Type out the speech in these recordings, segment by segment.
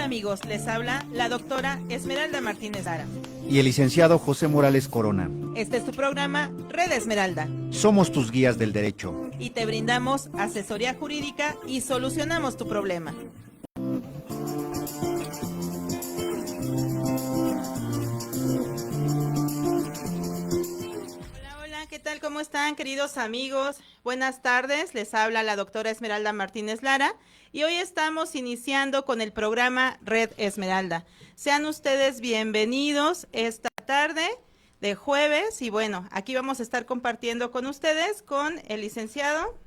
amigos, les habla la doctora Esmeralda Martínez Lara. Y el licenciado José Morales Corona. Este es tu programa Red Esmeralda. Somos tus guías del derecho. Y te brindamos asesoría jurídica y solucionamos tu problema. Hola, ¿qué tal? ¿Cómo están, queridos amigos? Buenas tardes, les habla la doctora Esmeralda Martínez Lara y hoy estamos iniciando con el programa Red Esmeralda. Sean ustedes bienvenidos esta tarde de jueves y bueno, aquí vamos a estar compartiendo con ustedes con el licenciado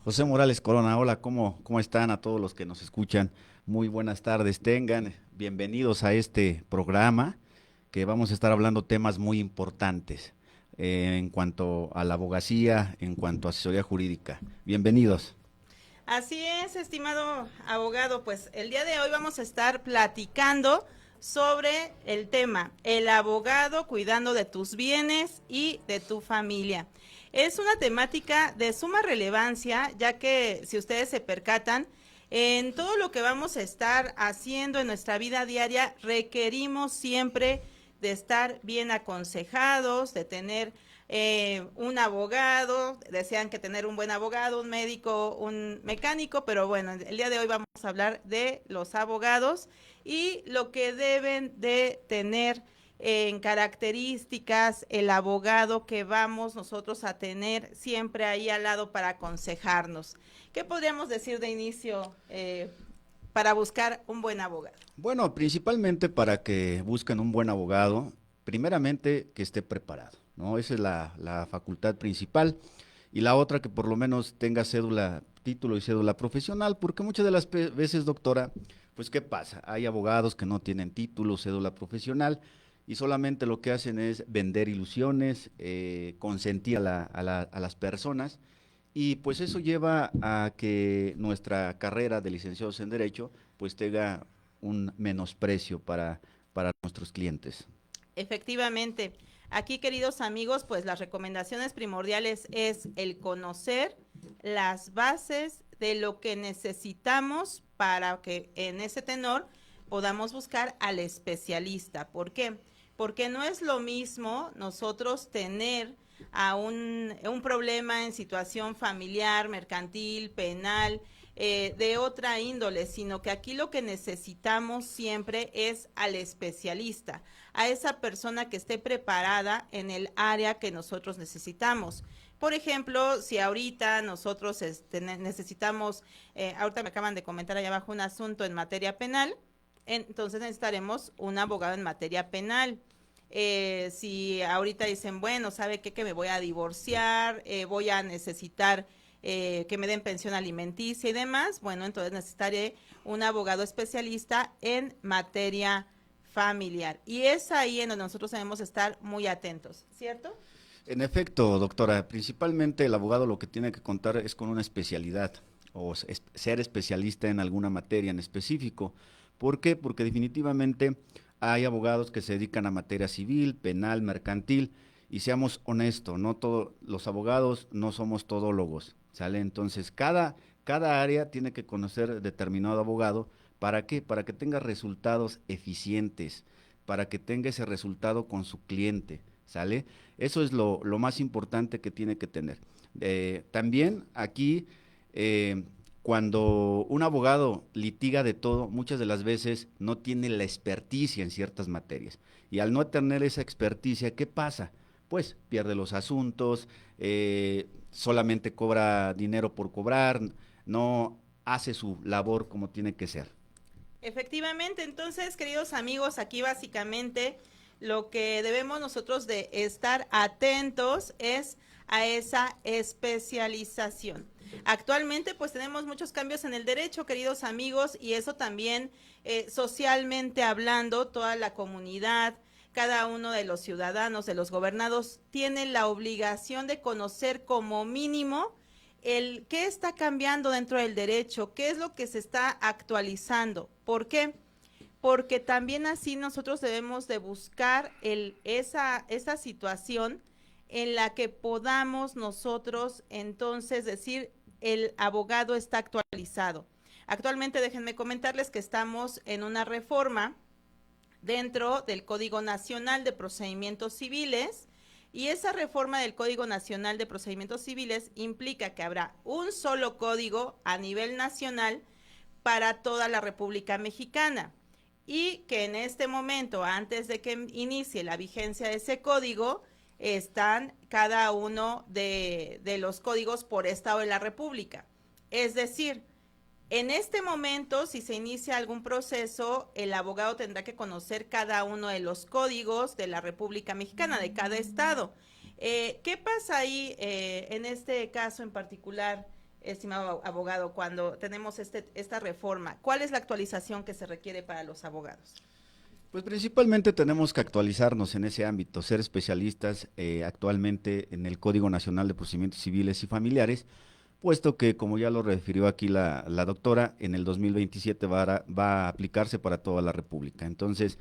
José Morales Corona. Hola, ¿cómo están a todos los que nos escuchan? Muy buenas tardes, tengan bienvenidos a este programa que vamos a estar hablando temas muy importantes en cuanto a la abogacía, en cuanto a asesoría jurídica. Bienvenidos. Así es, estimado abogado, pues el día de hoy vamos a estar platicando sobre el tema, el abogado cuidando de tus bienes y de tu familia. Es una temática de suma relevancia, ya que si ustedes se percatan, en todo lo que vamos a estar haciendo en nuestra vida diaria, requerimos siempre de estar bien aconsejados, de tener un abogado, desean que tener un buen abogado, un médico, un mecánico, pero bueno, el día de hoy vamos a hablar de los abogados y lo que deben de tener en características el abogado que vamos nosotros a tener siempre ahí al lado para aconsejarnos. ¿Qué podríamos decir de inicio para buscar un buen abogado? Bueno, principalmente para que busquen un buen abogado, primeramente que esté preparado, ¿no? Esa es la facultad principal. Y la otra, que por lo menos tenga cédula, título y cédula profesional, porque muchas de las veces, doctora, pues ¿qué pasa? Hay abogados que no tienen título, cédula profesional, y solamente lo que hacen es vender ilusiones, consentir a las personas, y pues eso lleva a que nuestra carrera de licenciados en Derecho pues tenga un menosprecio para nuestros clientes. Efectivamente, aquí queridos amigos, pues las recomendaciones primordiales es el conocer las bases de lo que necesitamos para que en ese tenor podamos buscar al especialista. ¿Por qué? Porque no es lo mismo nosotros tener a un problema en situación familiar, mercantil, penal, de otra índole, sino que aquí lo que necesitamos siempre es al especialista, a esa persona que esté preparada en el área que nosotros necesitamos. Por ejemplo, si ahorita nosotros necesitamos, ahorita me acaban de comentar allá abajo un asunto en materia penal, entonces necesitaremos un abogado en materia penal. Si ahorita dicen, bueno, ¿sabe qué? Que me voy a divorciar, voy a necesitar que me den pensión alimenticia y demás, bueno, entonces necesitaré un abogado especialista en materia familiar. Y es ahí en donde nosotros debemos estar muy atentos, ¿cierto? En efecto, doctora, principalmente el abogado lo que tiene que contar es con una especialidad o ser especialista en alguna materia en específico. ¿Por qué? Porque definitivamente hay abogados que se dedican a materia civil, penal, mercantil, y seamos honestos, no todos los abogados no somos todólogos, ¿sale? Entonces, cada área tiene que conocer determinado abogado. ¿Para qué? Para que tenga resultados eficientes, para que tenga ese resultado con su cliente, ¿sale? Eso es lo más importante que tiene que tener. También aquí, cuando un abogado litiga de todo, muchas de las veces no tiene la experticia en ciertas materias. Y al no tener esa experticia, ¿qué pasa? Pues pierde los asuntos, solamente cobra dinero por cobrar, no hace su labor como tiene que ser. Efectivamente, entonces, queridos amigos, aquí básicamente lo que debemos nosotros de estar atentos es a esa especialización. Actualmente pues tenemos muchos cambios en el derecho, queridos amigos, y eso también socialmente hablando, toda la comunidad, cada uno de los ciudadanos, de los gobernados, tiene la obligación de conocer como mínimo el qué está cambiando dentro del derecho, qué es lo que se está actualizando. ¿Por qué? Porque también así nosotros debemos de buscar esa situación en la que podamos nosotros entonces decir el abogado está actualizado. Actualmente déjenme comentarles que estamos en una reforma dentro del Código Nacional de Procedimientos Civiles, y esa reforma del Código Nacional de Procedimientos Civiles implica que habrá un solo código a nivel nacional para toda la República Mexicana, y que en este momento, antes de que inicie la vigencia de ese código, están cada uno de los códigos por estado de la República. Es decir, en este momento, si se inicia algún proceso, el abogado tendrá que conocer cada uno de los códigos de la República Mexicana, de cada estado. ¿Qué pasa ahí en este caso en particular, estimado abogado, cuando tenemos esta reforma? ¿Cuál es la actualización que se requiere para los abogados? Pues principalmente tenemos que actualizarnos en ese ámbito, ser especialistas actualmente en el Código Nacional de Procedimientos Civiles y Familiares, puesto que, como ya lo refirió aquí la doctora, en el 2027 va a aplicarse para toda la República. Entonces,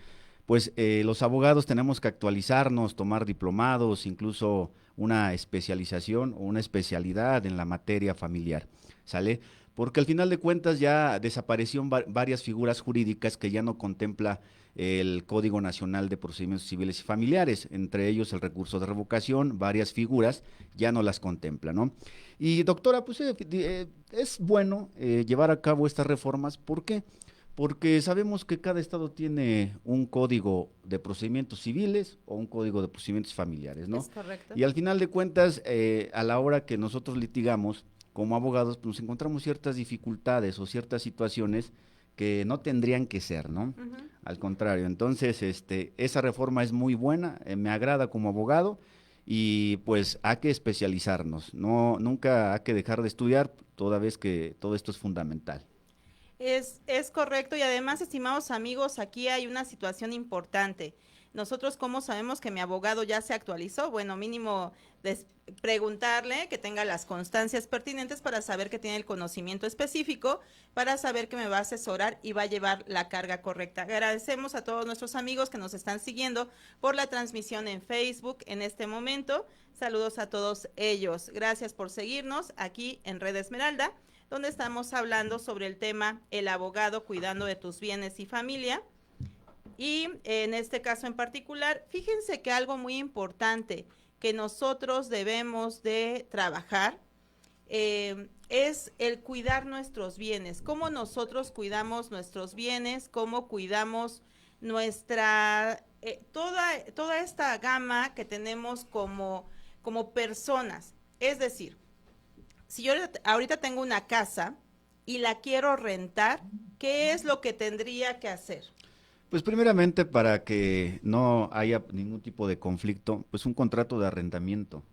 pues los abogados tenemos que actualizarnos, tomar diplomados, incluso una especialización o una especialidad en la materia familiar, ¿sale? Porque al final de cuentas ya desaparecieron varias figuras jurídicas que ya no contempla el Código Nacional de Procedimientos Civiles y Familiares, entre ellos el recurso de revocación, varias figuras ya no las contempla, ¿no? Y doctora, pues es bueno llevar a cabo estas reformas. ¿Por qué? Porque sabemos que cada estado tiene un código de procedimientos civiles o un código de procedimientos familiares, ¿no? Es correcto. Y al final de cuentas, a la hora que nosotros litigamos como abogados, pues nos encontramos ciertas dificultades o ciertas situaciones que no tendrían que ser, ¿no? Al contrario, entonces, esa reforma es muy buena, me agrada como abogado, y pues hay que especializarnos, no, nunca hay que dejar de estudiar, toda vez que todo esto es fundamental. Es correcto, y además, estimados amigos, aquí hay una situación importante. Nosotros, ¿cómo sabemos que mi abogado ya se actualizó? Bueno, mínimo preguntarle que tenga las constancias pertinentes para saber que tiene el conocimiento específico, para saber que me va a asesorar y va a llevar la carga correcta. Agradecemos a todos nuestros amigos que nos están siguiendo por la transmisión en Facebook en este momento. Saludos a todos ellos. Gracias por seguirnos aquí en Red Esmeralda, donde estamos hablando sobre el tema el abogado cuidando de tus bienes y familia. Y en este caso en particular, fíjense que algo muy importante que nosotros debemos de trabajar es el cuidar nuestros bienes, cómo nosotros cuidamos nuestros bienes, cómo cuidamos nuestra, toda esta gama que tenemos como personas. Es decir, si yo ahorita tengo una casa y la quiero rentar, ¿qué es lo que tendría que hacer? Pues primeramente, para que no haya ningún tipo de conflicto, pues un contrato de arrendamiento,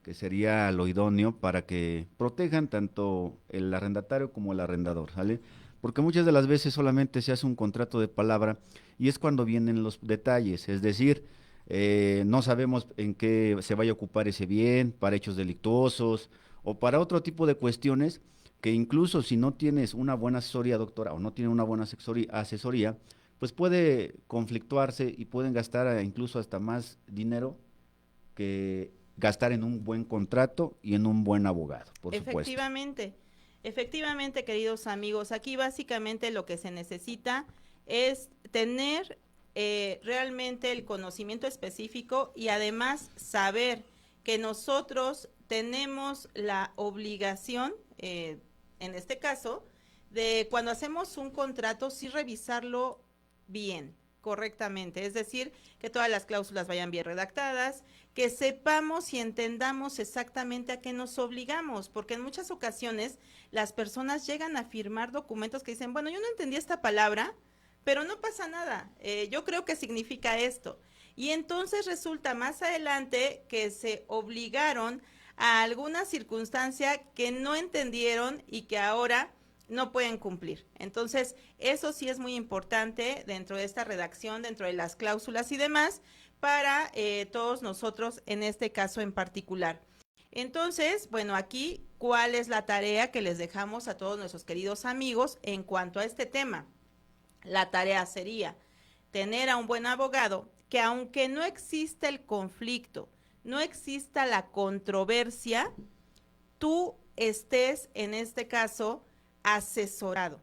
que sería lo idóneo para que protejan tanto el arrendatario como el arrendador, ¿sale? Porque muchas de las veces solamente se hace un contrato de palabra y es cuando vienen los detalles, es decir, no sabemos en qué se vaya a ocupar ese bien, para hechos delictuosos o para otro tipo de cuestiones que incluso si no tienes una buena asesoría, doctora, o no tiene una buena asesoría, pues puede conflictuarse y pueden gastar incluso hasta más dinero que gastar en un buen contrato y en un buen abogado, por supuesto. Efectivamente, queridos amigos, aquí básicamente lo que se necesita es tener realmente el conocimiento específico, y además saber que nosotros tenemos la obligación, en este caso, de cuando hacemos un contrato, sí revisarlo bien, correctamente, es decir, que todas las cláusulas vayan bien redactadas, que sepamos y entendamos exactamente a qué nos obligamos, porque en muchas ocasiones las personas llegan a firmar documentos que dicen, bueno, yo no entendí esta palabra, pero no pasa nada, yo creo que significa esto, y entonces resulta más adelante que se obligaron a alguna circunstancia que no entendieron y que ahora no pueden cumplir. Entonces, eso sí es muy importante dentro de esta redacción, dentro de las cláusulas y demás, para todos nosotros en este caso en particular. Entonces, bueno, aquí, ¿cuál es la tarea que les dejamos a todos nuestros queridos amigos en cuanto a este tema? La tarea sería tener a un buen abogado que, aunque no exista el conflicto, no exista la controversia, tú estés en este caso asesorado.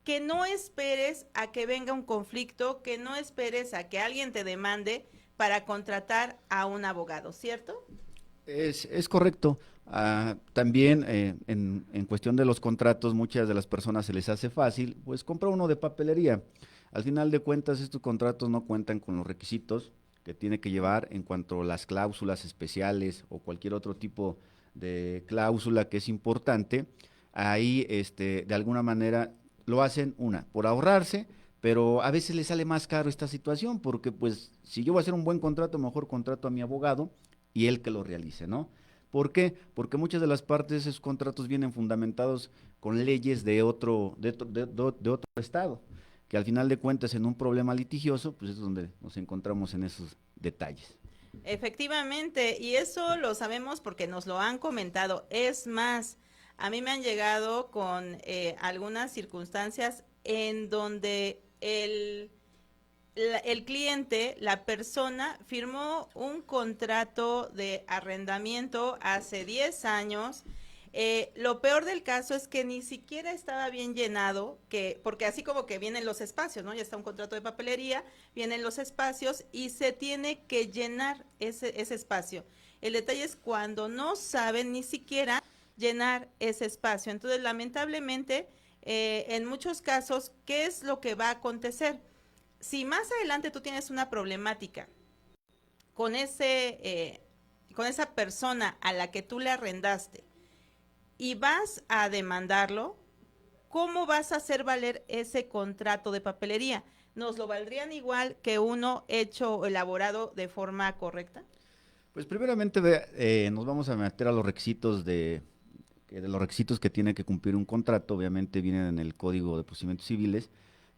que no esperes a que venga un conflicto, que no esperes a que alguien te demande para contratar a un abogado, ¿cierto? Es correcto. También en cuestión de los contratos, muchas de las personas se les hace fácil, pues compra uno de papelería. Al final de cuentas, estos contratos no cuentan con los requisitos que tiene que llevar en cuanto a las cláusulas especiales o cualquier otro tipo de cláusula que es importante. Ahí, de alguna manera, lo hacen por ahorrarse, pero a veces les sale más caro esta situación, porque pues si yo voy a hacer un buen contrato, mejor contrato a mi abogado y él que lo realice, ¿no? ¿Por qué? Porque muchas de las partes de esos contratos vienen fundamentados con leyes de otro estado, que al final de cuentas en un problema litigioso, pues es donde nos encontramos en esos detalles. Efectivamente, y eso lo sabemos porque nos lo han comentado. Es más, a mí me han llegado con algunas circunstancias en donde el cliente, la persona, firmó un contrato de arrendamiento hace 10 años. Lo peor del caso es que ni siquiera estaba bien llenado, porque así como que vienen los espacios, ¿no? Ya está un contrato de papelería, vienen los espacios y se tiene que llenar ese espacio. El detalle es cuando no saben ni siquiera llenar ese espacio. Entonces, lamentablemente, en muchos casos, ¿qué es lo que va a acontecer? Si más adelante tú tienes una problemática con con esa persona a la que tú le arrendaste y vas a demandarlo, ¿cómo vas a hacer valer ese contrato de papelería? ¿Nos lo valdrían igual que uno hecho o elaborado de forma correcta? Pues primeramente nos vamos a meter a los requisitos de los requisitos que tiene que cumplir un contrato, obviamente vienen en el Código de Procedimientos Civiles,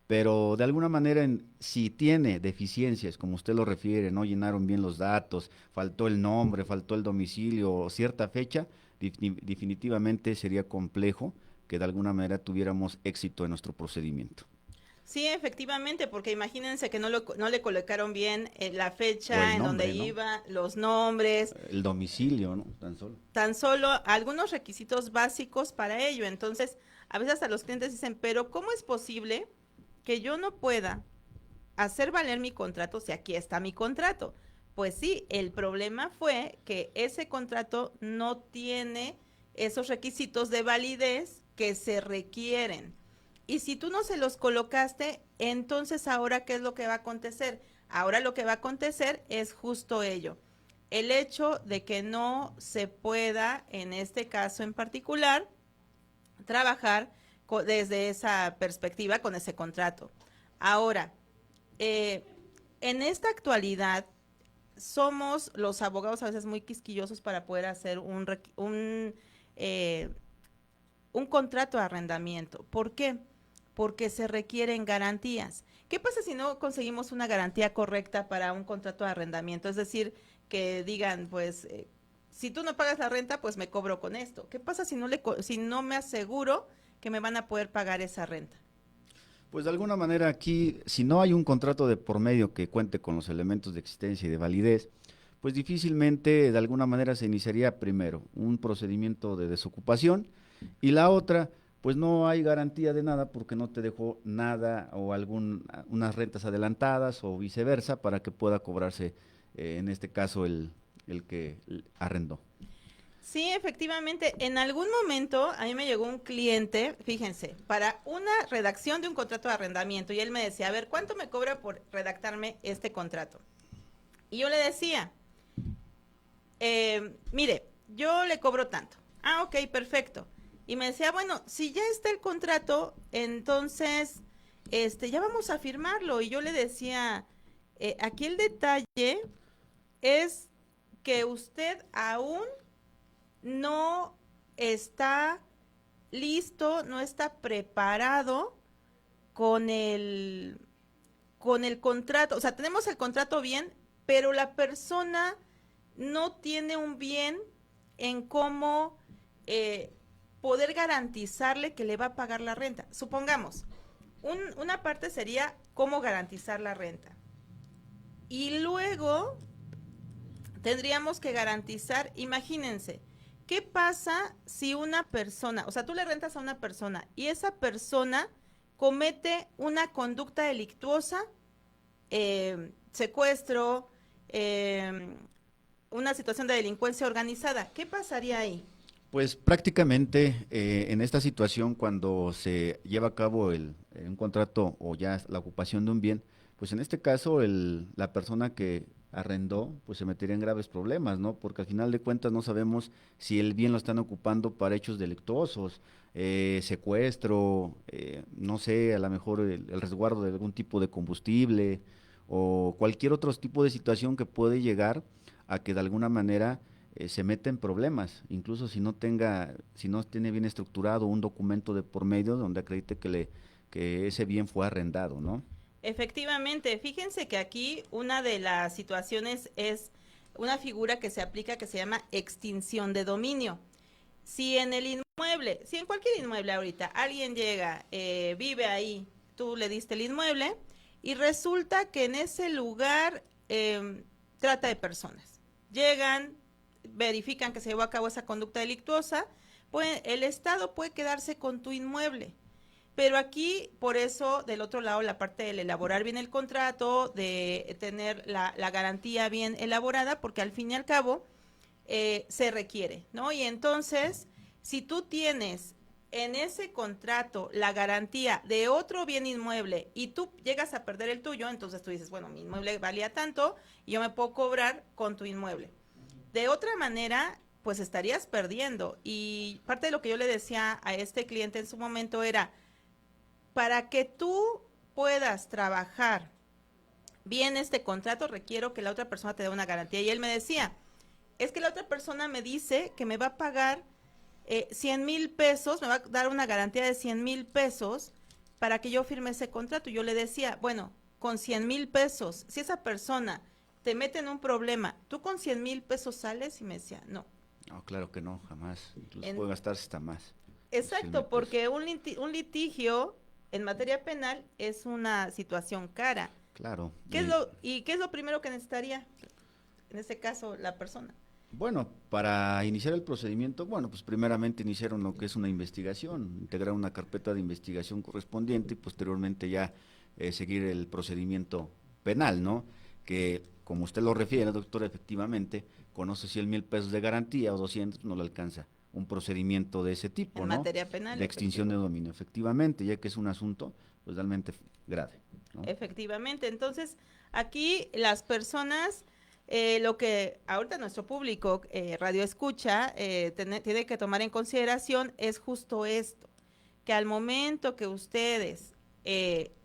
pero de alguna manera si tiene deficiencias, como usted lo refiere, no llenaron bien los datos, faltó el nombre, faltó el domicilio o cierta fecha, definitivamente sería complejo que de alguna manera tuviéramos éxito en nuestro procedimiento. Sí, efectivamente, porque imagínense que no le colocaron bien la O fecha el en donde nombre, ¿no? iba, los nombres, El domicilio, ¿no? Tan solo. tan solo algunos requisitos básicos para ello. Entonces, a veces hasta los clientes dicen, pero ¿cómo es posible que yo no pueda hacer valer mi contrato si aquí está mi contrato? Pues sí, el problema fue que ese contrato no tiene esos requisitos de validez que se requieren. Y si tú no se los colocaste, entonces ahora ¿qué es lo que va a acontecer? Ahora lo que va a acontecer es justo ello. El hecho de que no se pueda, en este caso en particular, trabajar desde esa perspectiva con ese contrato. Ahora, eh, en esta actualidad, somos los abogados a veces muy quisquillosos para poder hacer eh, un contrato de arrendamiento. ¿Por qué? Porque se requieren garantías. ¿Qué pasa si no conseguimos una garantía correcta para un contrato de arrendamiento? Es decir, que digan, pues, si tú no pagas la renta, pues me cobro con esto. ¿Qué pasa si no me aseguro que me van a poder pagar esa renta? Pues de alguna manera aquí, si no hay un contrato de por medio que cuente con los elementos de existencia y de validez, pues difícilmente de alguna manera se iniciaría primero un procedimiento de desocupación y la otra, pues no hay garantía de nada porque no te dejó nada o unas rentas adelantadas o viceversa para que pueda cobrarse, en este caso, el que arrendó. Sí, efectivamente, en algún momento a mí me llegó un cliente, fíjense, para una redacción de un contrato de arrendamiento y él me decía, a ver, ¿cuánto me cobra por redactarme este contrato? Y yo le decía, mire, yo le cobro tanto. Ah, ok, perfecto. Y me decía, bueno, si ya está el contrato, entonces, ya vamos a firmarlo. Y yo le decía, aquí el detalle es que usted aún no está listo, no está preparado con con el contrato. O sea, tenemos el contrato bien, pero la persona no tiene un bien en cómo eh, poder garantizarle que le va a pagar la renta. Supongamos, una parte sería cómo garantizar la renta. Y luego tendríamos que garantizar, imagínense, ¿qué pasa si una persona, o sea, tú le rentas a una persona y esa persona comete una conducta delictuosa, secuestro, una situación de delincuencia organizada. ¿Qué pasaría ahí? Pues prácticamente en esta situación, cuando se lleva a cabo un contrato o ya la ocupación de un bien, pues en este caso la persona que arrendó, pues se metería en graves problemas, ¿no? Porque al final de cuentas no sabemos si el bien lo están ocupando para hechos delictuosos, secuestro, no sé, a lo mejor el resguardo de algún tipo de combustible o cualquier otro tipo de situación que puede llegar a que de alguna manera se mete en problemas, incluso si no tiene bien estructurado un documento de por medio donde acredite que ese bien fue arrendado, ¿no? Efectivamente, fíjense que aquí una de las situaciones es una figura que se aplica que se llama extinción de dominio. Si en el inmueble, si en cualquier inmueble ahorita alguien llega, vive ahí, tú le diste el inmueble y resulta que en ese lugar trata de personas. Llegan, verifican que se llevó a cabo esa conducta delictuosa, pues el Estado puede quedarse con tu inmueble. Pero aquí, por eso, del otro lado, la parte del elaborar bien el contrato, de tener la garantía bien elaborada, porque al fin y al cabo se requiere, ¿no? Y entonces, si tú tienes en ese contrato la garantía de otro bien inmueble y tú llegas a perder el tuyo, entonces tú dices, bueno, mi inmueble valía tanto y yo me puedo cobrar con tu inmueble. De otra manera, pues estarías perdiendo. Y parte de lo que yo le decía a este cliente en su momento era, para que tú puedas trabajar bien este contrato, requiero que la otra persona te dé una garantía. Y él me decía, es que la otra persona me dice que me va a pagar 100,000 pesos, me va a dar una garantía de 100,000 pesos para que yo firme ese contrato. Yo le decía, bueno, con 100,000 pesos, si esa persona te mete en un problema, ¿tú con 100,000 pesos sales? Y me decía, no. No, claro que no, jamás. Incluso puede gastarse hasta más. Exacto, porque un litigio en materia penal es una situación cara. Claro. ¿Qué es lo primero que necesitaría, en este caso, la persona? Bueno, para iniciar el procedimiento, bueno, pues primeramente iniciaron lo que es una investigación, integrar una carpeta de investigación correspondiente y posteriormente ya seguir el procedimiento penal, ¿no? Que, como usted lo refiere, doctor, efectivamente, conoce 100,000 pesos de garantía o 200, no le alcanza un procedimiento de ese tipo, En ¿no? materia penal. De extinción de dominio, efectivamente, ya que es un asunto, pues realmente grave, ¿no? Efectivamente, entonces, aquí las personas... lo que ahorita nuestro público radio escucha tiene que tomar en consideración es justo esto, que al momento que ustedes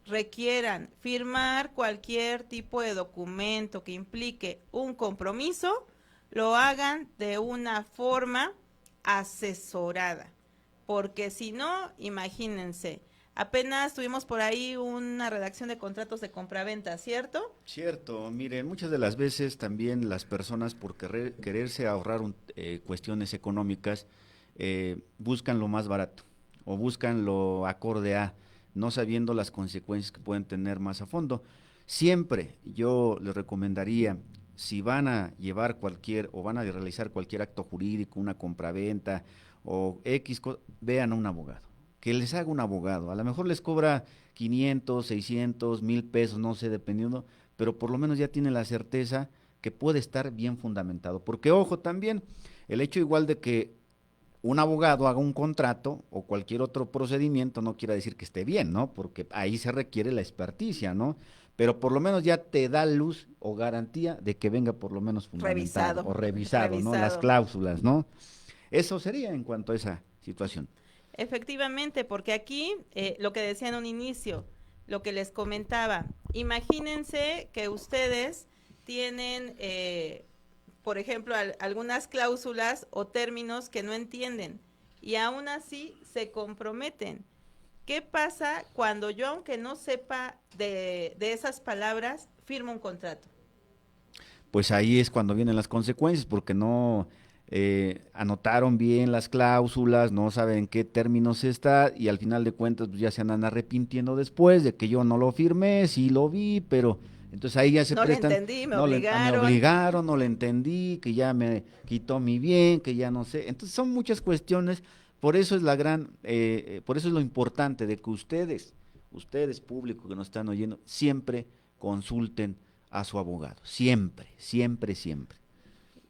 requieran firmar cualquier tipo de documento que implique un compromiso, lo hagan de una forma asesorada, porque si no, imagínense, apenas tuvimos por ahí una redacción de contratos de compraventa, ¿cierto? Cierto, miren, muchas de las veces también las personas por quererse ahorrar cuestiones económicas buscan lo más barato o buscan lo acorde a, no sabiendo las consecuencias que pueden tener más a fondo. Siempre yo les recomendaría, si van a llevar cualquier o van a realizar cualquier acto jurídico, una compraventa o vean a un abogado, que les haga un abogado. A lo mejor les cobra 500, 600, 1,000 pesos, no sé, dependiendo, pero por lo menos ya tiene la certeza que puede estar bien fundamentado. Porque, ojo, también el hecho igual de que un abogado haga un contrato o cualquier otro procedimiento no quiere decir que esté bien, ¿no? Porque ahí se requiere la experticia, ¿no? Pero por lo menos ya te da luz o garantía de que venga por lo menos fundamentado o revisado, ¿no? Las cláusulas, ¿no? Eso sería en cuanto a esa situación. Efectivamente, porque aquí lo que decía en un inicio, lo que les comentaba, imagínense que ustedes tienen, por ejemplo, algunas cláusulas o términos que no entienden y aún así se comprometen. ¿Qué pasa cuando yo, aunque no sepa de esas palabras, firmo un contrato? Pues ahí es cuando vienen las consecuencias, porque no anotaron bien las cláusulas, no saben en qué términos está, y al final de cuentas pues ya se andan arrepintiendo después de que yo no lo firmé, sí lo vi, pero entonces ahí ya se No le prestan, entendí, me no me obligaron. obligaron, no le entendí, que ya me quitó mi bien, que ya no sé. Entonces son muchas cuestiones, por eso es por eso es lo importante de que ustedes ustedes, público que nos están oyendo, siempre consulten a su abogado, siempre, siempre, siempre.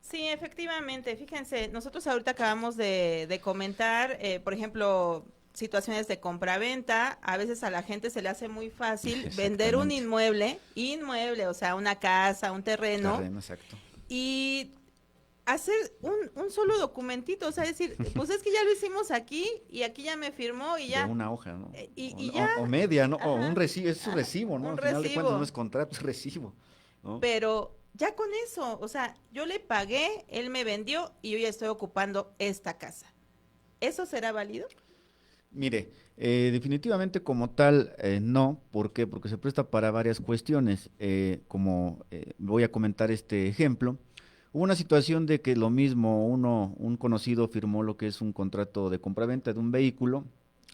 Sí, efectivamente. Fíjense, nosotros ahorita acabamos de comentar, por ejemplo, situaciones de compraventa. A veces a la gente se le hace muy fácil vender un Exactamente. inmueble, o sea, una casa, un terreno, Terreno, exacto. y hacer un solo documentito, o sea, decir, pues es que ya lo hicimos aquí y aquí ya me firmó y De ya, una hoja, ¿no? y ya, O media, ¿no? O un ajá, recibo, es su ajá, recibo, ¿no? un Al final de cuentas no recibo. es contrato, es recibo, ¿no? Pero ya con eso, o sea, yo le pagué, él me vendió y yo ya estoy ocupando esta casa. ¿Eso será válido? Mire, definitivamente como tal, no. ¿Por qué? Porque se presta para varias cuestiones. Como voy a comentar este ejemplo, hubo una situación de que lo mismo un conocido firmó lo que es un contrato de compraventa de un vehículo.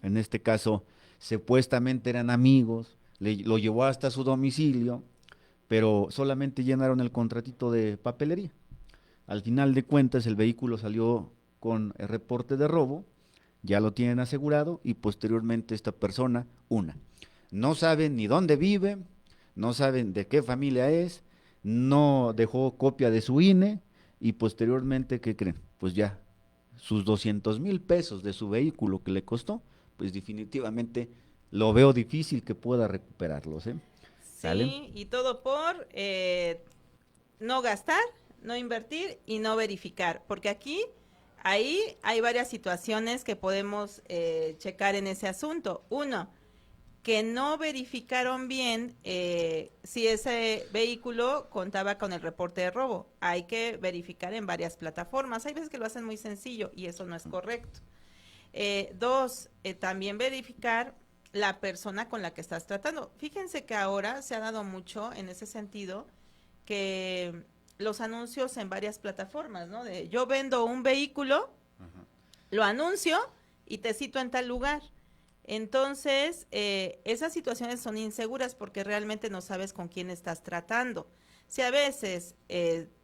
En este caso, supuestamente eran amigos, lo llevó hasta su domicilio, pero solamente llenaron el contratito de papelería. Al final de cuentas, el vehículo salió con el reporte de robo, ya lo tienen asegurado y posteriormente esta persona, no saben ni dónde vive, no saben de qué familia es, no dejó copia de su INE y posteriormente, ¿qué creen? Pues ya, sus 200,000 pesos de su vehículo que le costó, pues definitivamente lo veo difícil que pueda recuperarlos, ¿eh? ¿Sale? Sí, y todo por no gastar, no invertir y no verificar, porque aquí, ahí hay varias situaciones que podemos checar en ese asunto. Uno, que no verificaron bien si ese vehículo contaba con el reporte de robo. Hay que verificar en varias plataformas. Hay veces que lo hacen muy sencillo y eso no es correcto. Dos, también verificar la persona con la que estás tratando. Fíjense que ahora se ha dado mucho en ese sentido que los anuncios en varias plataformas, ¿no? De yo vendo un vehículo, lo anuncio y te cito en tal lugar. Entonces, esas situaciones son inseguras porque realmente no sabes con quién estás tratando. Si a veces,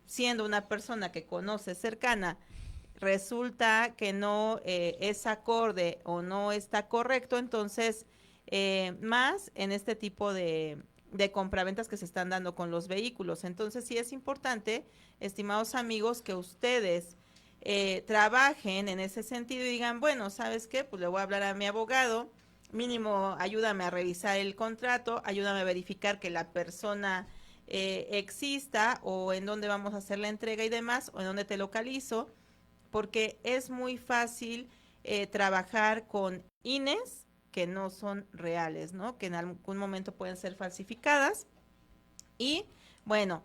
siendo una persona que conoces cercana, resulta que no es acorde o no está correcto, entonces, más en este tipo de compraventas que se están dando con los vehículos. Entonces, sí es importante, estimados amigos, que ustedes trabajen en ese sentido y digan, bueno, ¿sabes qué? Pues le voy a hablar a mi abogado, mínimo ayúdame a revisar el contrato, ayúdame a verificar que la persona exista o en dónde vamos a hacer la entrega y demás, o en dónde te localizo, porque es muy fácil trabajar con INES que no son reales, ¿no? Que en algún momento pueden ser falsificadas. Y bueno,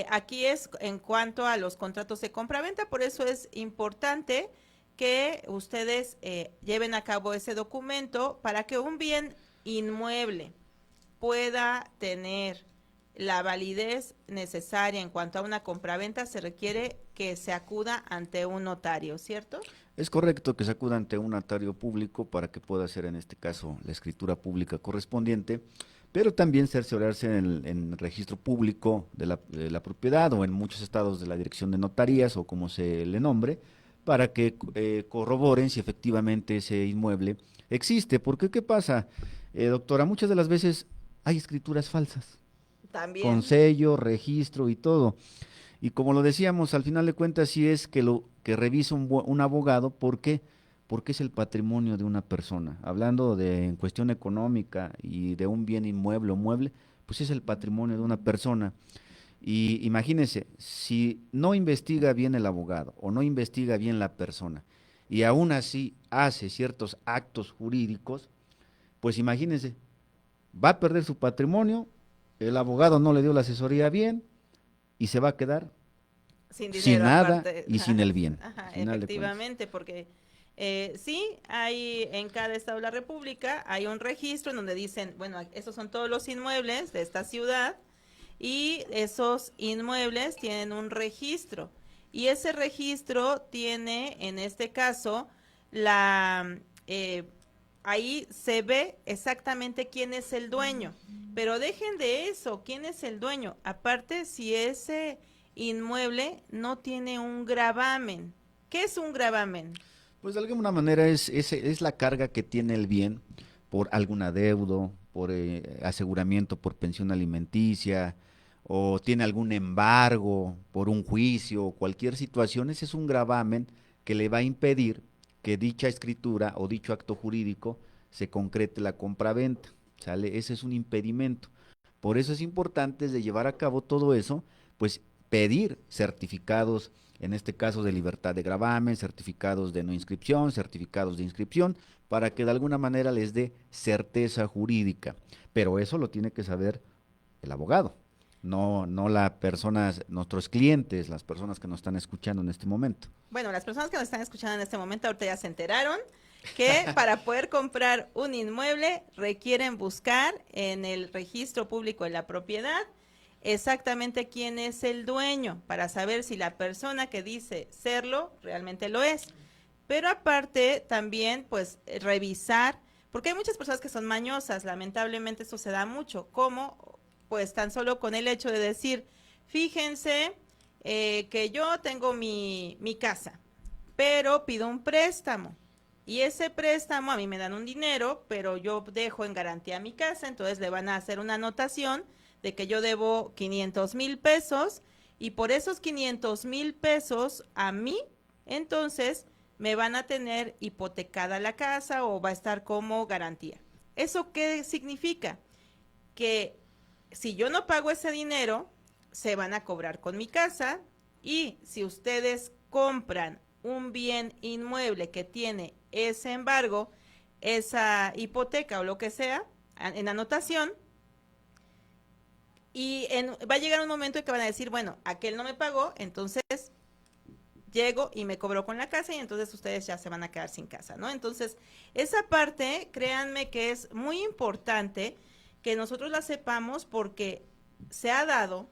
aquí es en cuanto a los contratos de compraventa, por eso es importante que ustedes lleven a cabo ese documento para que un bien inmueble pueda tener la validez necesaria en cuanto a una compraventa, se requiere que se acuda ante un notario, ¿cierto? Es correcto que se acuda ante un notario público para que pueda hacer en este caso la escritura pública correspondiente, pero también cerciorarse en el registro público de la propiedad o en muchos estados de la dirección de notarías o como se le nombre, para que corroboren si efectivamente ese inmueble existe. Porque, ¿qué pasa, doctora? Muchas de las veces hay escrituras falsas, con También. sello, registro y todo. Y como lo decíamos, al final de cuentas, sí es que lo que revisa un abogado, ¿por qué? Porque es el patrimonio de una persona. Hablando de en cuestión económica y de un bien inmueble o mueble, pues es el patrimonio de una persona. Y imagínense, si no investiga bien el abogado o no investiga bien la persona y aún así hace ciertos actos jurídicos, pues imagínense, va a perder su patrimonio, el abogado no le dio la asesoría bien y se va a quedar Sin sin dinero nada aparte. y sin el bien, al Ajá, final de cuentas. efectivamente, porque sí, hay en cada estado de la República, hay un registro en donde dicen, bueno, esos son todos los inmuebles de esta ciudad y esos inmuebles tienen un registro. Y ese registro tiene, en este caso, la... ahí se ve exactamente quién es el dueño. Pero dejen de eso, quién es el dueño. Aparte, si ese inmueble no tiene un gravamen. ¿Qué es un gravamen? Pues de alguna manera es la carga que tiene el bien por algún adeudo, por aseguramiento por pensión alimenticia, o tiene algún embargo por un juicio o cualquier situación, ese es un gravamen que le va a impedir que dicha escritura o dicho acto jurídico se concrete la compraventa, ¿sale? Ese es un impedimento. Por eso es importante de llevar a cabo todo eso, pues pedir certificados, en este caso de libertad de gravamen, certificados de no inscripción, certificados de inscripción, para que de alguna manera les dé certeza jurídica. Pero eso lo tiene que saber el abogado, no las personas, nuestros clientes, las personas que nos están escuchando en este momento. Bueno, las personas que nos están escuchando en este momento ahorita ya se enteraron que para poder comprar un inmueble requieren buscar en el registro público de la propiedad exactamente quién es el dueño, para saber si la persona que dice serlo realmente lo es. Pero aparte también pues revisar, porque hay muchas personas que son mañosas, lamentablemente esto se da mucho, como pues tan solo con el hecho de decir, fíjense que yo tengo mi casa, pero pido un préstamo. Y ese préstamo a mí me dan un dinero, pero yo dejo en garantía mi casa, entonces le van a hacer una anotación de que yo debo 500,000 pesos y por esos 500,000 pesos a mí, entonces me van a tener hipotecada la casa o va a estar como garantía. ¿Eso qué significa? Que si yo no pago ese dinero, se van a cobrar con mi casa y si ustedes compran un bien inmueble que tiene ese embargo, esa hipoteca o lo que sea, en anotación, y va a llegar un momento en que van a decir, bueno, aquel no me pagó, entonces llego y me cobró con la casa y entonces ustedes ya se van a quedar sin casa, ¿no? Entonces, esa parte, créanme que es muy importante que nosotros la sepamos porque se ha dado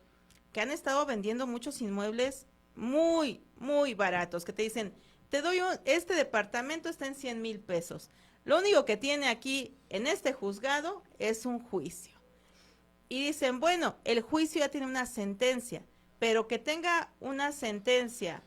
que han estado vendiendo muchos inmuebles muy, muy baratos, que te dicen, te doy este departamento está en 100,000 pesos. Lo único que tiene aquí en este juzgado es un juicio. Y dicen, bueno, el juicio ya tiene una sentencia, pero que tenga una sentencia,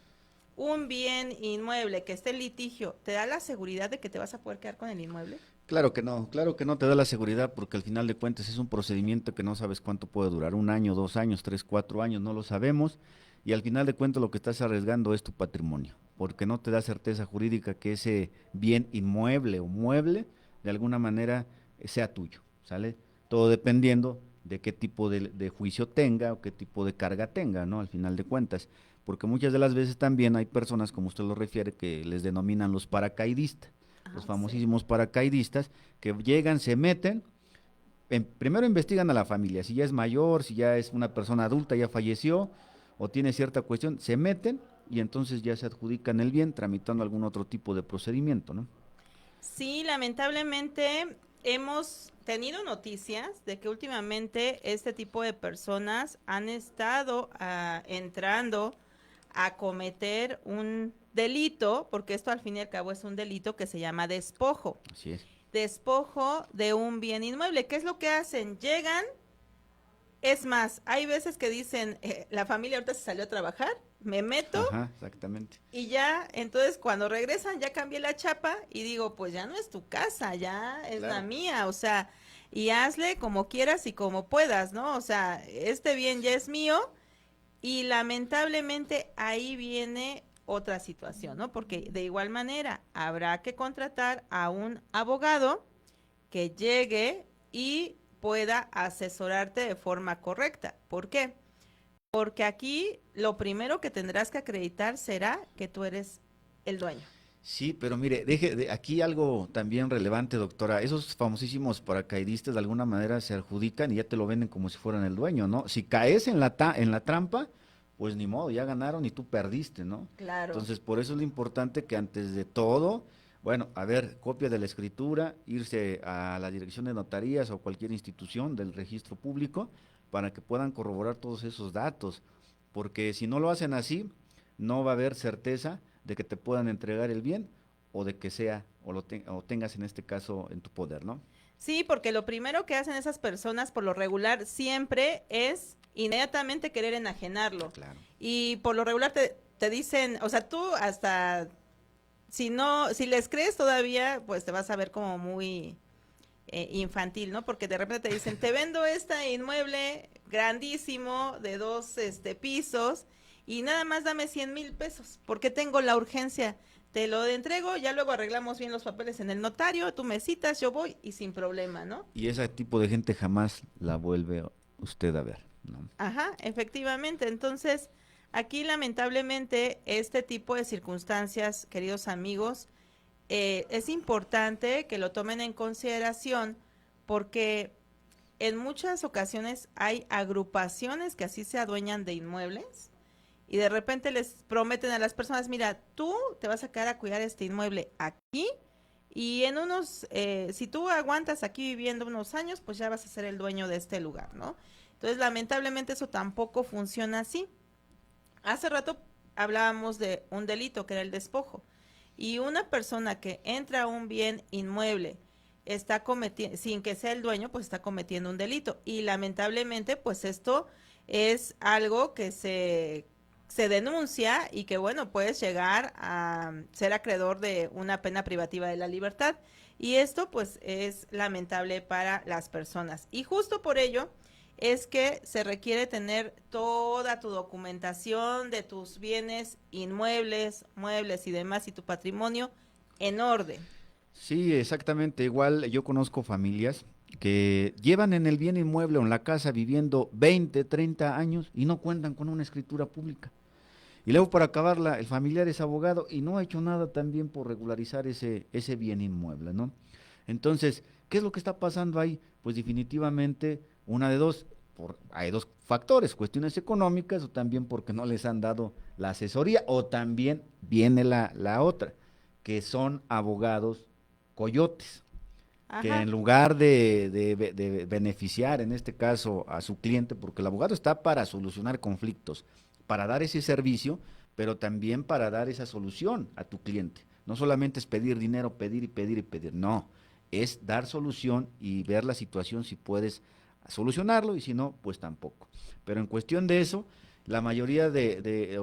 un bien inmueble que esté en litigio, ¿te da la seguridad de que te vas a poder quedar con el inmueble? Claro que no te da la seguridad porque al final de cuentas es un procedimiento que no sabes cuánto puede durar, 1 año, 2 años, 3, 4 años, no lo sabemos, y al final de cuentas lo que estás arriesgando es tu patrimonio, porque no te da certeza jurídica que ese bien inmueble o mueble de alguna manera sea tuyo, ¿sale? Todo dependiendo de qué tipo de juicio tenga o qué tipo de carga tenga, ¿no? Al final de cuentas, porque muchas de las veces también hay personas, como usted lo refiere, que les denominan los paracaidistas, los Sí. famosísimos paracaidistas, que llegan, se meten, primero investigan a la familia, si ya es mayor, si ya es una persona adulta, ya falleció o tiene cierta cuestión, se meten y entonces ya se adjudican el bien tramitando algún otro tipo de procedimiento, ¿no? Sí, lamentablemente hemos tenido noticias de que últimamente este tipo de personas han estado entrando a cometer un delito, porque esto al fin y al cabo es un delito que se llama despojo. Así es. Despojo de un bien inmueble. ¿Qué es lo que hacen? Llegan, es más, hay veces que dicen, la familia ahorita se salió a trabajar, me meto Ajá, exactamente. y ya, entonces cuando regresan ya cambié la chapa y digo, pues ya no es tu casa, ya es la Claro. mía, o sea, y hazle como quieras y como puedas, ¿no? O sea, este bien ya es mío y lamentablemente ahí viene otra situación, ¿no? Porque de igual manera habrá que contratar a un abogado que llegue y pueda asesorarte de forma correcta. ¿Por qué? Porque aquí lo primero que tendrás que acreditar será que tú eres el dueño. Sí, pero mire, aquí algo también relevante, doctora. Esos famosísimos paracaidistas de alguna manera se adjudican y ya te lo venden como si fueran el dueño, ¿no? Si caes en en la trampa, pues ni modo, ya ganaron y tú perdiste, ¿no? Claro. Entonces, por eso es lo importante que antes de todo, bueno, a ver, copia de la escritura, irse a la dirección de notarías o cualquier institución del registro público para que puedan corroborar todos esos datos, porque si no lo hacen así, no va a haber certeza de que te puedan entregar el bien o de que sea o tengas en este caso en tu poder, ¿no? Sí, porque lo primero que hacen esas personas por lo regular siempre es inmediatamente querer enajenarlo. Claro. Y por lo regular te dicen, o sea, tú hasta si no, si les crees todavía, pues te vas a ver como muy infantil, ¿no? Porque de repente te dicen, te vendo este inmueble grandísimo de 2 pisos y nada más dame 100,000 pesos, porque tengo la urgencia. Te lo entrego, ya luego arreglamos bien los papeles en el notario, tú me citas, yo voy y sin problema, ¿no? Y ese tipo de gente jamás la vuelve usted a ver, ¿no? Ajá, efectivamente. Entonces, aquí lamentablemente este tipo de circunstancias, queridos amigos, es importante que lo tomen en consideración porque en muchas ocasiones hay agrupaciones que así se adueñan de inmuebles y de repente les prometen a las personas, mira, tú te vas a quedar a cuidar este inmueble aquí y en si tú aguantas aquí viviendo unos años, pues ya vas a ser el dueño de este lugar, ¿no? Entonces, lamentablemente eso tampoco funciona así. Hace rato hablábamos de un delito que era el despojo. Y una persona que entra a un bien inmueble está cometiendo, sin que sea el dueño, pues está cometiendo un delito. Y lamentablemente, pues esto es algo que se denuncia y que, bueno, puedes llegar a ser acreedor de una pena privativa de la libertad. Y esto, pues, es lamentable para las personas. Y justo por ello es que se requiere tener toda tu documentación de tus bienes inmuebles, muebles y demás y tu patrimonio en orden. Sí, exactamente. Igual yo conozco familias que llevan en el bien inmueble o en la casa viviendo 20, 30 años y no cuentan con una escritura pública. Y luego para acabarla, el familiar es abogado y no ha hecho nada también por regularizar ese bien inmueble, ¿no? Entonces, ¿qué es lo que está pasando ahí? Pues definitivamente una de dos, hay dos factores, cuestiones económicas o también porque no les han dado la asesoría o también viene la otra, que son abogados coyotes, que Ajá, en lugar de beneficiar en este caso a su cliente, porque el abogado está para solucionar conflictos, para dar ese servicio, pero también para dar esa solución a tu cliente. No solamente es pedir dinero, pedir y pedir y pedir, no, es dar solución y ver la situación si puedes solucionarlo y si no, pues tampoco. Pero en cuestión de eso, la mayoría de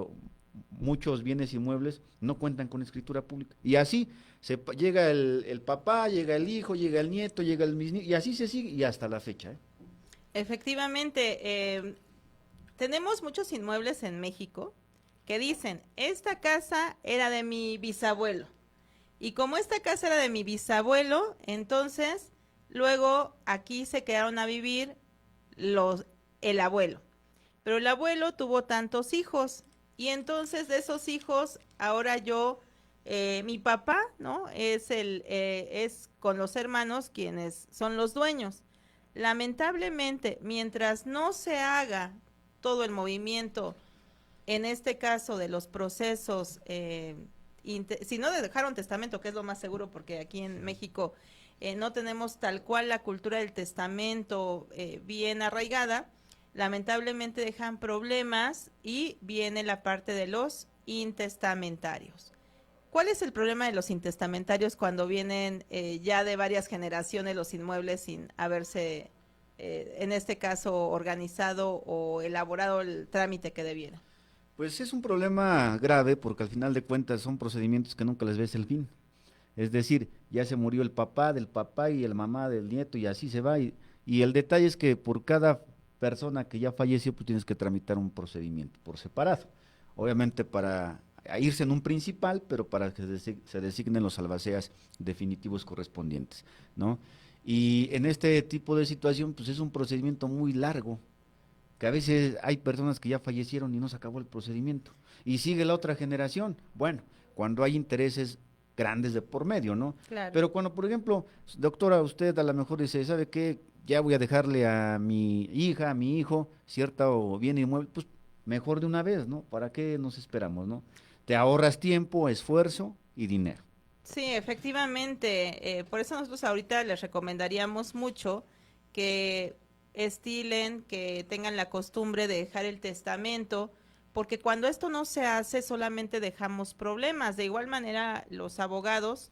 muchos bienes inmuebles no cuentan con escritura pública. Y así llega el papá, llega el hijo, llega el nieto, llega el bisnieto, y así se sigue y hasta la fecha, ¿eh? efectivamente. Tenemos muchos inmuebles en México que dicen, esta casa era de mi bisabuelo. Y como esta casa era de mi bisabuelo, entonces luego aquí se quedaron a vivir el abuelo. Pero el abuelo tuvo tantos hijos y entonces de esos hijos ahora mi papá, ¿no? Es con los hermanos quienes son los dueños. Lamentablemente, mientras no se haga todo el movimiento, en este caso de los procesos, si no dejaron testamento, que es lo más seguro, porque aquí en México no tenemos tal cual la cultura del testamento bien arraigada, lamentablemente dejan problemas y viene la parte de los intestamentarios. ¿Cuál es el problema de los intestamentarios cuando vienen ya de varias generaciones los inmuebles sin haberse, en este caso, organizado o elaborado el trámite que debiera? Pues es un problema grave porque al final de cuentas son procedimientos que nunca les ves el fin. Es decir, ya se murió el papá del papá y el mamá del nieto y así se va. Y el detalle es que por cada persona que ya falleció, pues tienes que tramitar un procedimiento por separado. Obviamente para irse en un principal, pero para que se designen los albaceas definitivos correspondientes, ¿no? Y en este tipo de situación, pues es un procedimiento muy largo, que a veces hay personas que ya fallecieron y no se acabó el procedimiento. Y sigue la otra generación. Bueno, cuando hay intereses grandes de por medio, ¿no? Claro. Pero cuando, por ejemplo, doctora, usted a lo mejor dice, ¿sabe qué? Ya voy a dejarle a mi hija, a mi hijo, cierta o bien inmueble, pues mejor de una vez, ¿no? ¿Para qué nos esperamos, no? Te ahorras tiempo, esfuerzo y dinero. Sí, efectivamente. Por eso nosotros ahorita les recomendaríamos mucho que estilen, que tengan la costumbre de dejar el testamento, porque cuando esto no se hace solamente dejamos problemas. De igual manera, los abogados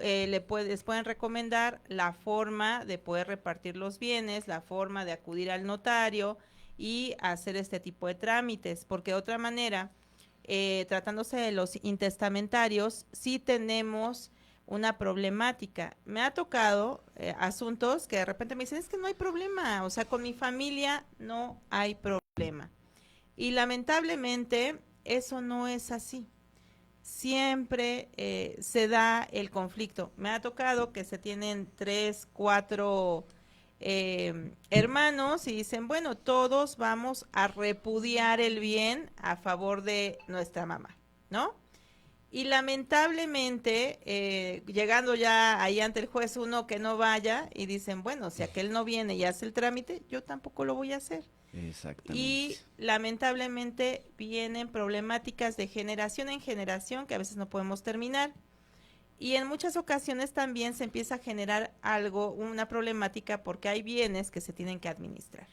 les pueden recomendar la forma de poder repartir los bienes, la forma de acudir al notario y hacer este tipo de trámites, porque de otra manera tratándose de los intestamentarios, sí tenemos una problemática. Me ha tocado asuntos que de repente me dicen, es que no hay problema, o sea, con mi familia no hay problema. Y lamentablemente eso no es así. Siempre se da el conflicto. Me ha tocado que se tienen tres, cuatro hermanos y dicen, bueno, todos vamos a repudiar el bien a favor de nuestra mamá, ¿no? Y lamentablemente, llegando ya ahí ante el juez uno que no vaya y dicen, bueno, si aquel no viene y hace el trámite, yo tampoco lo voy a hacer. Exactamente. Y lamentablemente vienen problemáticas de generación en generación que a veces no podemos terminar. Y en muchas ocasiones también se empieza a generar algo, una problemática, porque hay bienes que se tienen que administrar.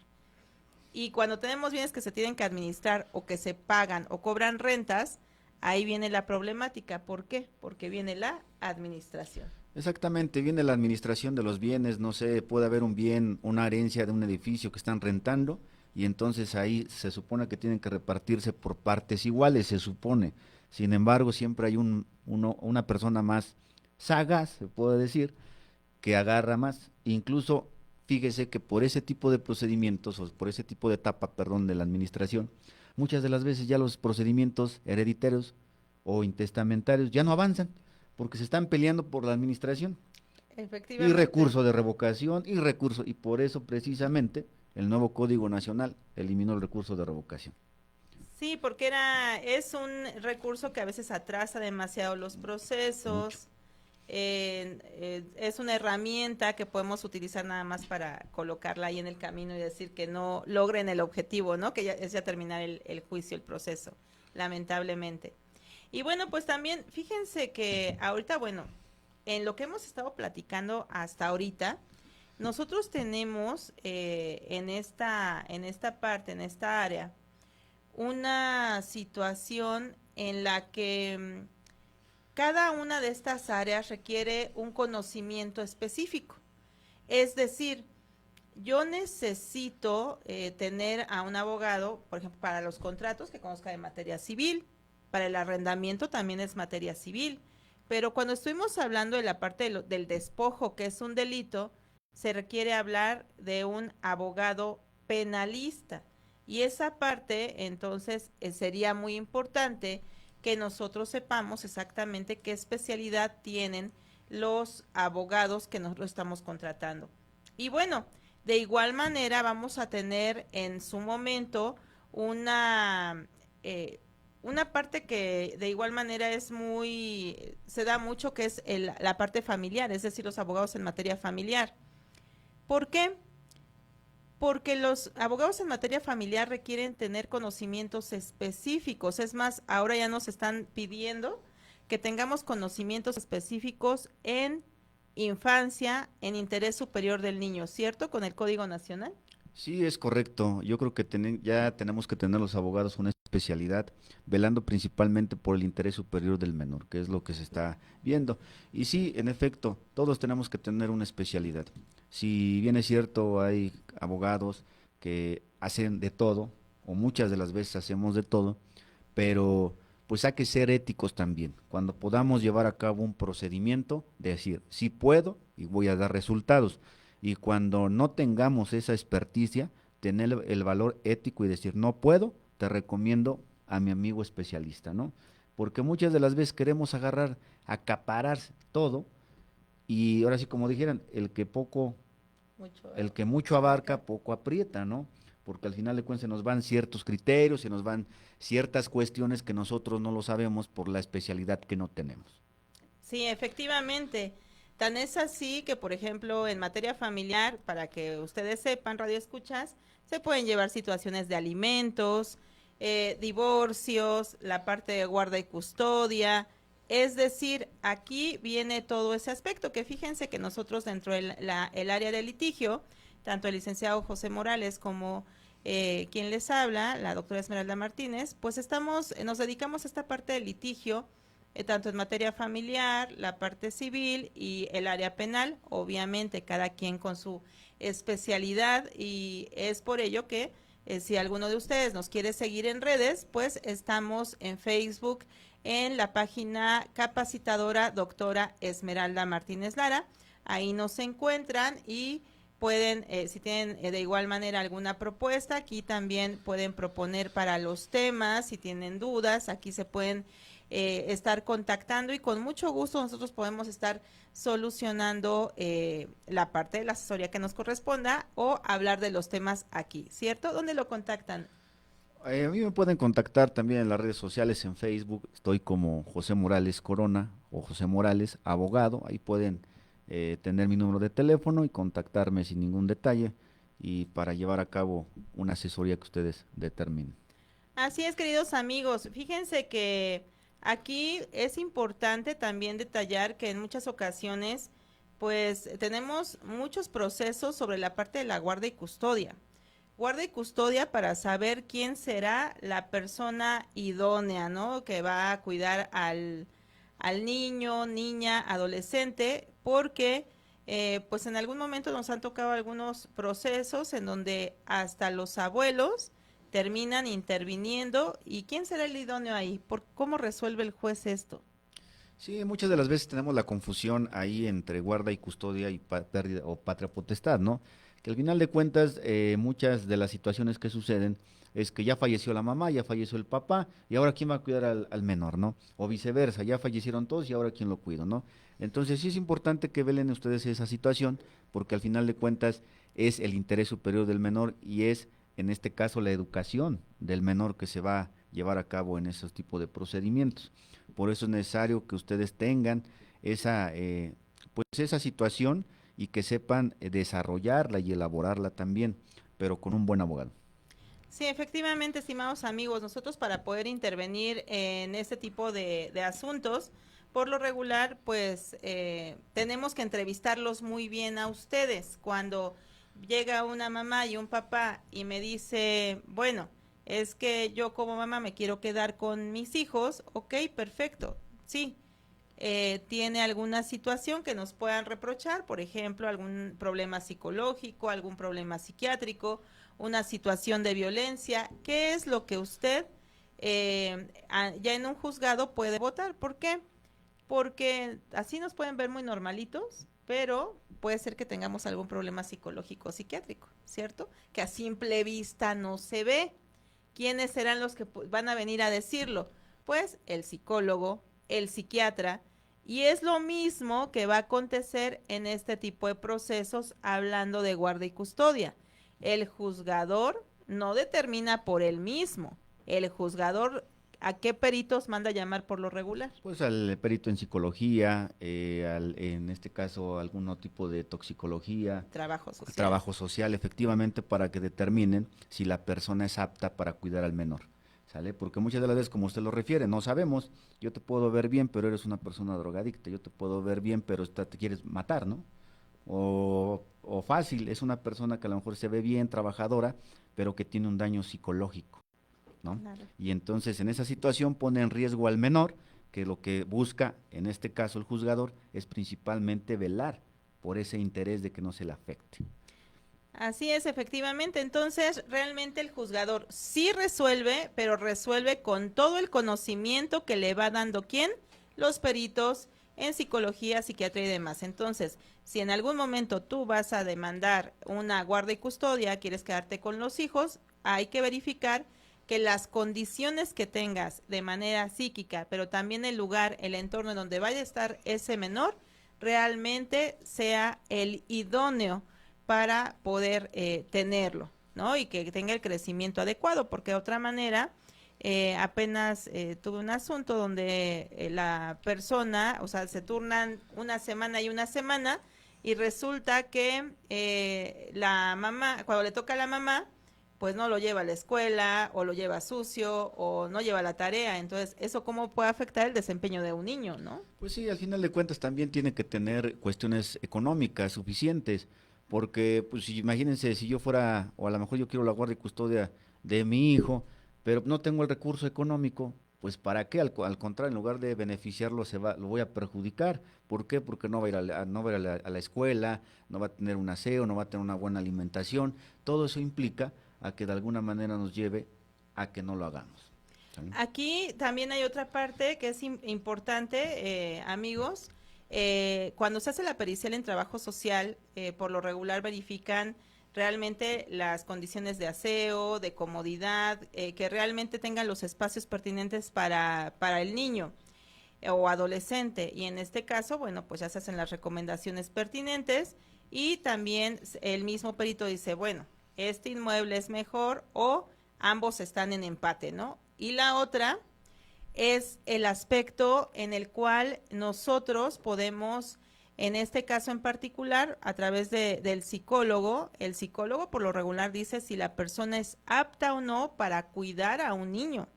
Y cuando tenemos bienes que se tienen que administrar o que se pagan o cobran rentas, ahí viene la problemática. ¿Por qué? Porque viene la administración. Exactamente, viene la administración de los bienes, no sé, puede haber un bien, una herencia de un edificio que están rentando y entonces ahí se supone que tienen que repartirse por partes iguales, se supone. Sin embargo, siempre hay una persona más sagaz, se puede decir, que agarra más. Incluso, fíjese que por ese tipo de procedimientos, o por ese tipo de etapa, perdón, de la administración, muchas de las veces ya los procedimientos hereditarios o intestamentarios ya no avanzan, porque se están peleando por la administración. Y Efectivamente. recurso de revocación, y recurso, y por eso precisamente el nuevo Código Nacional eliminó el recurso de revocación. Sí, porque es un recurso que a veces atrasa demasiado los Mucho. procesos. Es una herramienta que podemos utilizar nada más para colocarla ahí en el camino y decir que no logren el objetivo, ¿no? Que ya, es ya terminar el juicio, el proceso, lamentablemente. Y bueno, pues también fíjense que ahorita, bueno, en lo que hemos estado platicando hasta ahorita, nosotros tenemos en esta parte, en esta área, una situación en la que cada una de estas áreas requiere un conocimiento específico. Es decir, yo necesito tener a un abogado, por ejemplo, para los contratos, que conozca de materia civil, para el arrendamiento también es materia civil, pero cuando estuvimos hablando de la parte del despojo, que es un delito, se requiere hablar de un abogado penalista. Y esa parte, entonces, sería muy importante que nosotros sepamos exactamente qué especialidad tienen los abogados que nosotros estamos contratando. Y bueno, de igual manera vamos a tener en su momento una, una parte que de igual manera es muy, se da mucho, que es la parte familiar, es decir, los abogados en materia familiar. ¿Por qué? Porque los abogados en materia familiar requieren tener conocimientos específicos. Es más, ahora ya nos están pidiendo que tengamos conocimientos específicos en infancia, en interés superior del niño, ¿cierto? Con el Código Nacional. Sí, es correcto. Yo creo que ya tenemos que tener los abogados una especialidad, velando principalmente por el interés superior del menor, que es lo que se está viendo. Y sí, en efecto, todos tenemos que tener una especialidad. Si bien es cierto, hay abogados que hacen de todo, o muchas de las veces hacemos de todo, pero pues hay que ser éticos también. Cuando podamos llevar a cabo un procedimiento, decir, sí puedo y voy a dar resultados. Y cuando no tengamos esa experticia, tener el valor ético y decir, no puedo, te recomiendo a mi amigo especialista, ¿no? Porque muchas de las veces queremos agarrar, acaparar todo y ahora sí como dijeran, Mucho el que mucho abarca. abarca, poco aprieta, ¿no? Porque al final de cuentas se nos van ciertos criterios, se nos van ciertas cuestiones que nosotros no lo sabemos por la especialidad que no tenemos. Sí, efectivamente. Tan es así que, por ejemplo, en materia familiar, para que ustedes sepan, radio escuchas, se pueden llevar situaciones de alimentos, divorcios, la parte de guarda y custodia. Es decir, aquí viene todo ese aspecto, que fíjense que nosotros dentro del el área de litigio, tanto el licenciado José Morales como quien les habla, la doctora Esmeralda Martínez, pues nos dedicamos a esta parte del litigio, tanto en materia familiar, la parte civil y el área penal, obviamente cada quien con su especialidad, y es por ello que Si alguno de ustedes nos quiere seguir en redes, pues estamos en Facebook en la página capacitadora doctora Esmeralda Martínez Lara. Ahí nos encuentran y pueden, si tienen de igual manera alguna propuesta, aquí también pueden proponer para los temas, si tienen dudas, aquí se pueden estar contactando y con mucho gusto nosotros podemos estar solucionando la parte de la asesoría que nos corresponda o hablar de los temas aquí, ¿cierto? ¿Dónde lo contactan? A mí me pueden contactar también en las redes sociales, en Facebook, estoy como José Morales Corona o José Morales Abogado, ahí pueden tener mi número de teléfono y contactarme sin ningún detalle y para llevar a cabo una asesoría que ustedes determinen. Así es, queridos amigos. Fíjense que aquí es importante también detallar que en muchas ocasiones, pues tenemos muchos procesos sobre la parte de la guarda y custodia. Guarda y custodia para saber quién será la persona idónea, ¿no? Que va a cuidar al niño, niña, adolescente, porque pues en algún momento nos han tocado algunos procesos en donde hasta los abuelos terminan interviniendo. ¿Y quién será el idóneo ahí? ¿Cómo resuelve el juez esto? Sí, muchas de las veces tenemos la confusión ahí entre guarda y custodia y pérdida o patria potestad, ¿no? Que al final de cuentas, muchas de las situaciones que suceden es que ya falleció la mamá, ya falleció el papá, y ahora quién va a cuidar al menor, ¿no? O viceversa, ya fallecieron todos y ahora quién lo cuida, ¿no? Entonces sí es importante que velen ustedes esa situación, porque al final de cuentas es el interés superior del menor y es, en este caso, la educación del menor que se va a llevar a cabo en esos tipos de procedimientos. Por eso es necesario que ustedes tengan esa, pues esa situación y que sepan desarrollarla y elaborarla también, pero con un buen abogado. Sí, efectivamente, estimados amigos, nosotros para poder intervenir en este tipo de asuntos, por lo regular, pues tenemos que entrevistarlos muy bien a ustedes. Cuando llega una mamá y un papá y me dice, bueno, es que yo como mamá me quiero quedar con mis hijos, ok, perfecto, sí. ¿Tiene alguna situación que nos puedan reprochar? Por ejemplo, algún problema psicológico, algún problema psiquiátrico, una situación de violencia. ¿Qué es lo que usted ya en un juzgado puede votar? ¿Por qué? Porque así nos pueden ver muy normalitos, pero puede ser que tengamos algún problema psicológico o psiquiátrico, ¿cierto? Que a simple vista no se ve. ¿Quiénes serán los que van a venir a decirlo? Pues el psicólogo, el psiquiatra, y es lo mismo que va a acontecer en este tipo de procesos hablando de guarda y custodia. El juzgador no determina por él mismo. El juzgador, ¿a qué peritos manda llamar por lo regular? Pues al perito en psicología, en este caso algún tipo de toxicología, Trabajo social. trabajo social, efectivamente, para que determinen si la persona es apta para cuidar al menor. ¿Sale? Porque muchas de las veces, como usted lo refiere, no sabemos, yo te puedo ver bien, pero eres una persona drogadicta, yo te puedo ver bien, pero te quieres matar, ¿no? O fácil, es una persona que a lo mejor se ve bien, trabajadora, pero que tiene un daño psicológico, ¿no? Claro. Y entonces en esa situación pone en riesgo al menor, que lo que busca, en este caso el juzgador, es principalmente velar por ese interés de que no se le afecte. Así es, efectivamente. Entonces, realmente el juzgador sí resuelve, pero resuelve con todo el conocimiento que le va dando quién, los peritos en psicología, psiquiatría y demás. Entonces, si en algún momento tú vas a demandar una guarda y custodia, quieres quedarte con los hijos, hay que verificar que las condiciones que tengas de manera psíquica, pero también el lugar, el entorno en donde vaya a estar ese menor, realmente sea el idóneo para poder tenerlo, ¿no? Y que tenga el crecimiento adecuado, porque de otra manera, apenas tuve un asunto donde la persona, o sea, se turnan una semana y una semana, y resulta que la mamá, cuando le toca a la mamá, pues no lo lleva a la escuela, o lo lleva sucio, o no lleva la tarea. Entonces, ¿eso cómo puede afectar el desempeño de un niño, no? Pues sí, al final de cuentas también tiene que tener cuestiones económicas suficientes, porque pues imagínense si yo fuera, o a lo mejor yo quiero la guardia y custodia de mi hijo, pero no tengo el recurso económico, pues ¿para qué? Al contrario, en lugar de beneficiarlo, lo voy a perjudicar. ¿Por qué? Porque no va a ir no va a ir a la escuela, no va a tener un aseo, no va a tener una buena alimentación. Todo eso implica a que de alguna manera nos lleve a que no lo hagamos. ¿Sí? Aquí también hay otra parte que es importante, amigos. Cuando se hace la pericial en trabajo social, por lo regular verifican realmente las condiciones de aseo, de comodidad, que realmente tengan los espacios pertinentes para el niño o adolescente. Y en este caso, bueno, pues ya se hacen las recomendaciones pertinentes y también el mismo perito dice, bueno, este inmueble es mejor o ambos están en empate, ¿no? Y la otra es el aspecto en el cual nosotros podemos, en este caso en particular, a través del psicólogo, el psicólogo por lo regular dice si la persona es apta o no para cuidar a un niño.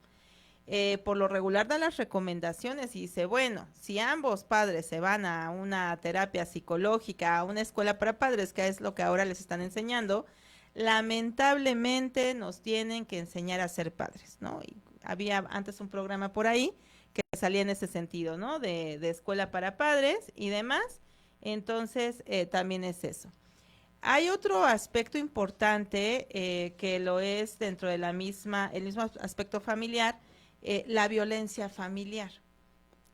Por lo regular da las recomendaciones y dice, bueno, si ambos padres se van a una terapia psicológica, a una escuela para padres, que es lo que ahora les están enseñando, lamentablemente nos tienen que enseñar a ser padres, ¿no? Y había antes un programa por ahí que salía en ese sentido, ¿no? De escuela para padres y demás. Entonces, también es eso. Hay otro aspecto importante que lo es dentro de el mismo aspecto familiar, la violencia familiar.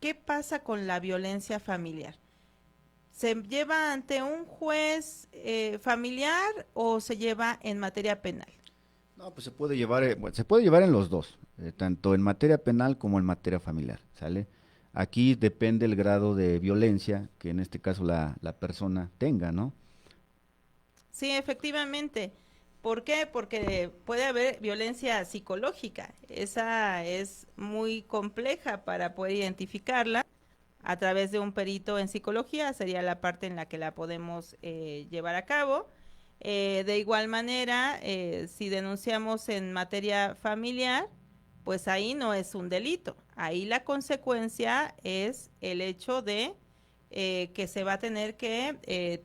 ¿Qué pasa con la violencia familiar? ¿Se lleva ante un juez familiar o se lleva en materia penal? No, pues se puede llevar en los dos, tanto en materia penal como en materia familiar, ¿sale? Aquí depende el grado de violencia que en este caso la persona tenga, ¿no? Sí, efectivamente. ¿Por qué? Porque puede haber violencia psicológica. Esa es muy compleja para poder identificarla a través de un perito en psicología, sería la parte en la que la podemos llevar a cabo. De igual manera, si denunciamos en materia familiar, pues ahí no es un delito. Ahí la consecuencia es el hecho de que se va a tener que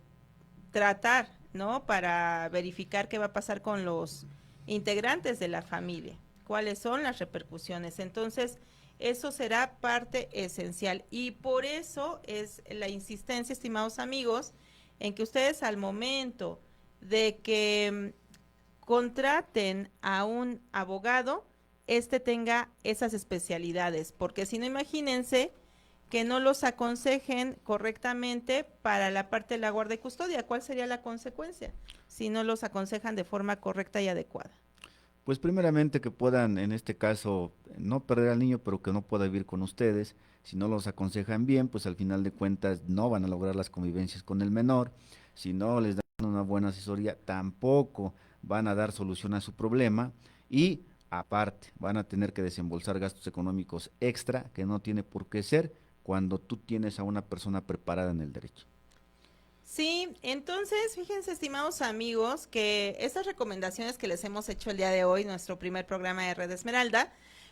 tratar, ¿no? Para verificar qué va a pasar con los integrantes de la familia, cuáles son las repercusiones. Entonces, eso será parte esencial y por eso es la insistencia, estimados amigos, en que ustedes al momento de que contraten a un abogado, tenga esas especialidades, porque si no, imagínense que no los aconsejen correctamente para la parte de la guardia y custodia. ¿Cuál sería la consecuencia si no los aconsejan de forma correcta y adecuada? Pues primeramente que puedan, en este caso, no perder al niño, pero que no pueda vivir con ustedes. Si no los aconsejan bien, pues al final de cuentas no van a lograr las convivencias con el menor. Si no les dan una buena asesoría, tampoco van a dar solución a su problema. Y aparte, van a tener que desembolsar gastos económicos extra que no tiene por qué ser cuando tú tienes a una persona preparada en el derecho. Sí, entonces fíjense, estimados amigos, que estas recomendaciones que les hemos hecho el día de hoy, nuestro primer programa de Red Esmeralda,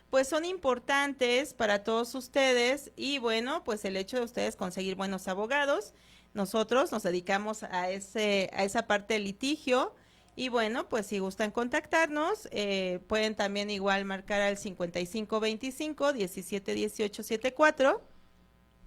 pues son importantes para todos ustedes y bueno, pues el hecho de ustedes conseguir buenos abogados, nosotros nos dedicamos a esa parte del litigio y bueno, pues si gustan contactarnos, pueden también igual marcar al 5525-171874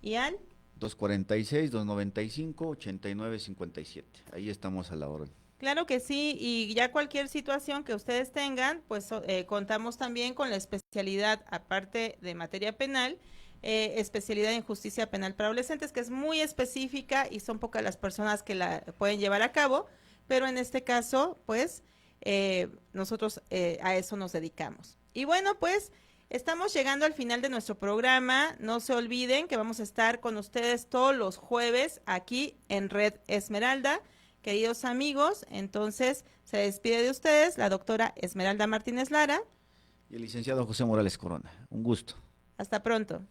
y al 246-295-8957. Ahí estamos a la orden. Claro que sí, y ya cualquier situación que ustedes tengan, pues contamos también con la especialidad, aparte de materia penal, especialidad en justicia penal para adolescentes, que es muy específica y son pocas las personas que la pueden llevar a cabo, pero en este caso, pues, nosotros a eso nos dedicamos. Y bueno, pues, estamos llegando al final de nuestro programa. No se olviden que vamos a estar con ustedes todos los jueves aquí en Red Esmeralda. Queridos amigos, entonces se despide de ustedes la doctora Esmeralda Martínez Lara. Y el licenciado José Morales Corona. Un gusto. Hasta pronto.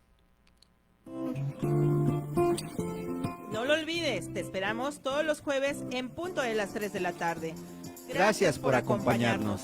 No lo olvides, te esperamos todos los jueves en punto de las 3 de la tarde. Gracias por acompañarnos.